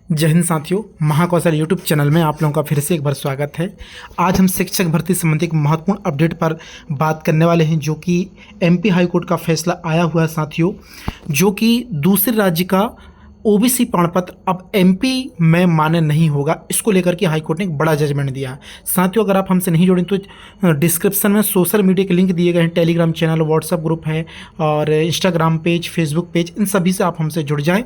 जय हिंद साथियों, Mahakaushal YouTube channel में आप लोगों का फिर से एक बार स्वागत है। आज हम शिक्षक भर्ती संबंधी एक महत्वपूर्ण अपडेट पर बात करने वाले हैं, जो कि एमपी हाई कोर्ट का फैसला आया हुआ है साथियों, जो कि दूसरे राज्य का ओबीसी प्रमाण पत्र अब एमपी में मान्य नहीं होगा। इसको लेकर के हाई कोर्ट ने एक बड़ा जजमेंट दिया है। साथियों, अगर आप हमसे नहीं जुड़े तो डिस्क्रिप्शन में सोशल मीडिया के लिंक दिए गए हैं। टेलीग्राम चैनल, व्हाट्सएप ग्रुप है और इंस्टाग्राम पेज, फेसबुक पेज, इन सभी से आप हमसे जुड़ जाएं।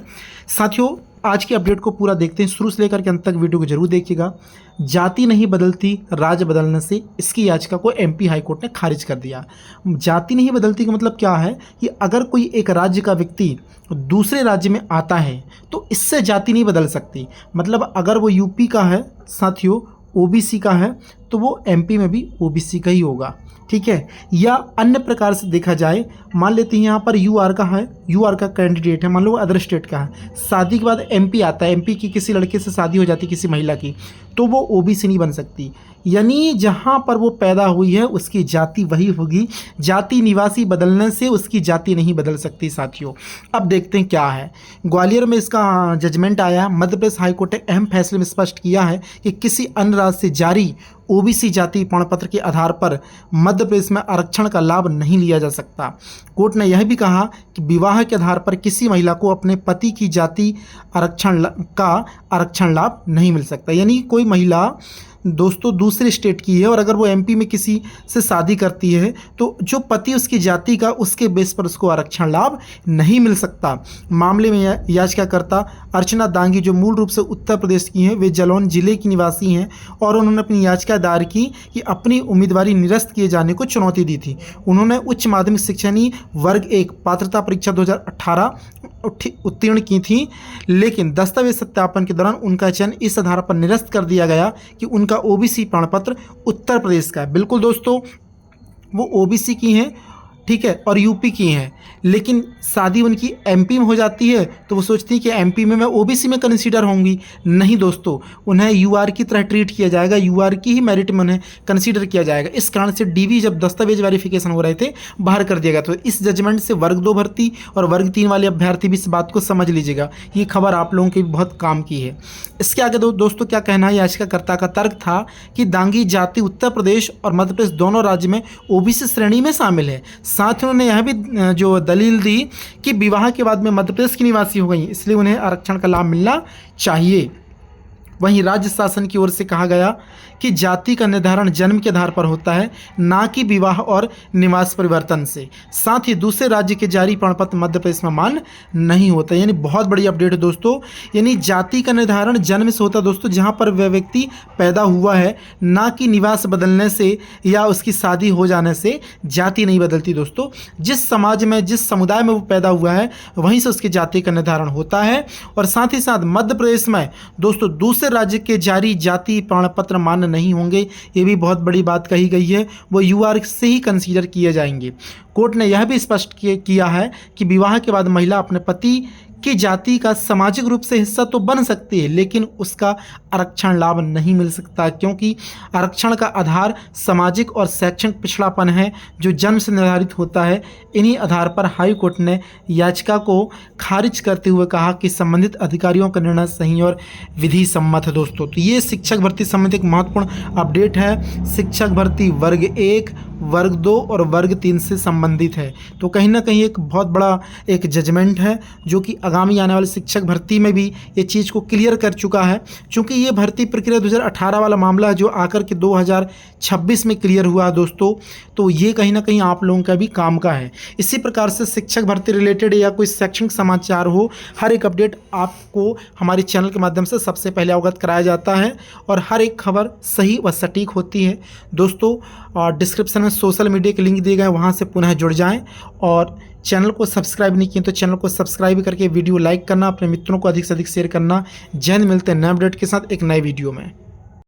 साथियों, आज की अपडेट को पूरा देखते हैं, शुरू से लेकर के अंत तक वीडियो को जरूर देखिएगा। जाति नहीं बदलती, राज्य बदलने से, इसकी याचिका को एमपी हाई कोर्ट ने खारिज कर दिया। जाति नहीं बदलती का मतलब क्या है कि अगर कोई एक राज्य का व्यक्ति दूसरे राज्य में आता है तो इससे जाति नहीं बदल सकती। मतलब अगर वो यूपी का है साथियों, ओबीसी का है, तो वो एमपी में भी ओबीसी का ही होगा, ठीक है। या अन्य प्रकार से देखा जाए, मान लेते हैं यहाँ पर यूआर का है, यूआर का कैंडिडेट है, मान लो अदर स्टेट का है, शादी के बाद एमपी आता है, एमपी की किसी लड़के से शादी हो जाती है किसी महिला की, तो वो ओबीसी नहीं बन सकती। यानी जहाँ पर वो पैदा हुई है उसकी जाति वही होगी, जाति निवासी बदलने से उसकी जाति नहीं बदल सकती साथियों। अब देखते हैं क्या है। ग्वालियर में इसका जजमेंट आया। मध्य प्रदेश हाईकोर्ट ने अहम फैसले में स्पष्ट किया है कि किसी अन्य राज्य से जारी ओबीसी जाति प्रमाण पत्र के आधार पर मध्य प्रदेश में आरक्षण का लाभ नहीं लिया जा सकता। कोर्ट ने यह भी कहा कि विवाह के आधार पर किसी महिला को अपने पति की जाति आरक्षण लाभ नहीं मिल सकता। यानी कोई महिला दोस्तों दूसरे स्टेट की है और अगर वो एमपी में किसी से शादी करती है तो जो पति उसकी जाति का, उसके बेस पर उसको आरक्षण लाभ नहीं मिल सकता। मामले में याचिकाकर्ता अर्चना दांगी, जो मूल रूप से उत्तर प्रदेश की हैं, वे जालौन जिले की निवासी हैं और उन्होंने अपनी याचिका दायर की कि अपनी उम्मीदवारी निरस्त किए जाने को चुनौती दी थी। उन्होंने उच्च माध्यमिक शिक्षा वर्ग 1 पात्रता परीक्षा 2018 उत्तीर्ण की थी, लेकिन दस्तावेज सत्यापन के दौरान उनका चयन इस आधार पर निरस्त कर दिया गया कि उनका ओबीसी प्रमाण पत्र उत्तर प्रदेश का है। बिल्कुल दोस्तों, वो ओबीसी की हैं, ठीक है, और यूपी की हैं, लेकिन शादी उनकी एमपी में हो जाती है तो वो सोचती है कि एमपी में मैं ओबीसी में कंसीडर होंगी। नहीं दोस्तों, उन्हें यूआर की तरह ट्रीट किया जाएगा, यूआर की ही मेरिट में उन्हें कंसीडर किया जाएगा। इस कारण से डीवी जब दस्तावेज वेरिफिकेशन हो रहे थे बाहर कर दिया गया। तो इस जजमेंट से वर्ग 2 भर्ती और वर्ग 3 वाले अभ्यर्थी भी इस बात को समझ लीजिएगा। ये खबर आप लोगों की बहुत काम की है। इसके आगे दोस्तों क्या कहना है। याचिकाकर्ता का तर्क था कि दांगी जाति उत्तर प्रदेश और मध्य प्रदेश दोनों राज्य में ओबीसी श्रेणी में शामिल है। साथ ही उन्होंने यह भी जो दलील दी कि विवाह के बाद में मध्य प्रदेश की निवासी हो गई, इसलिए उन्हें आरक्षण का लाभ मिलना चाहिए। वहीं राज्य शासन की ओर से कहा गया कि जाति का निर्धारण जन्म के आधार पर होता है, ना कि विवाह और निवास परिवर्तन से। साथ ही दूसरे राज्य के जारी प्रमाण पत्र मध्य प्रदेश में मान्य नहीं होता। यानी बहुत बड़ी अपडेट है दोस्तों। यानी जाति का निर्धारण जन्म से होता है दोस्तों, जहाँ पर वह व्यक्ति पैदा हुआ है, ना कि निवास बदलने से या उसकी शादी हो जाने से जाति नहीं बदलती दोस्तों। जिस समाज में, जिस समुदाय में वो पैदा हुआ है, वहीं से उसकी जाति का निर्धारण होता है। और साथ ही साथ मध्य प्रदेश में दोस्तों दूसरे राज्य के जारी जाति प्रमाण पत्र मान्य नहीं होंगे। ये भी बहुत बड़ी बात कही गई है, वो यूआर से ही कंसीडर किए जाएंगे। कोर्ट ने यह भी स्पष्ट किया है कि विवाह के बाद महिला अपने पति की जाति का सामाजिक रूप से हिस्सा तो बन सकती है, लेकिन उसका आरक्षण लाभ नहीं मिल सकता, क्योंकि आरक्षण का आधार सामाजिक और शैक्षणिक पिछड़ापन है, जो जन्म से निर्धारित होता है। इन्हीं आधार पर हाई कोर्ट ने याचिका को खारिज करते हुए कहा कि संबंधित अधिकारियों का निर्णय सही और विधि सम्मत है दोस्तों। तो ये शिक्षक भर्ती संबंधी एक महत्वपूर्ण अपडेट है। शिक्षक भर्ती वर्ग 1, वर्ग 2 और वर्ग 3 से संबंधित है। तो कहीं ना कहीं एक बहुत बड़ा एक जजमेंट है, जो कि आगामी आने वाली शिक्षक भर्ती में भी ये चीज़ को क्लियर कर चुका है। चूँकि ये भर्ती प्रक्रिया 2018 वाला मामला है, जो आकर के 2026 में क्लियर हुआ दोस्तों, तो ये कहीं ना कहीं आप लोगों का भी काम का है। इसी प्रकार से शिक्षक भर्ती रिलेटेड या कोई शैक्षणिक समाचार हो, हर एक अपडेट आपको हमारे चैनल के माध्यम से सबसे पहले अवगत कराया जाता है और हर एक खबर सही व सटीक होती है दोस्तों। डिस्क्रिप्शन में सोशल मीडिया के लिंक दिए गए, वहाँ से पुनः जुड़ जाएं और चैनल को सब्सक्राइब नहीं किए तो चैनल को सब्सक्राइब करके वीडियो लाइक करना, अपने मित्रों को अधिक से अधिक शेयर करना। जय हिंद, मिलते हैं नए अपडेट के साथ एक नए वीडियो में।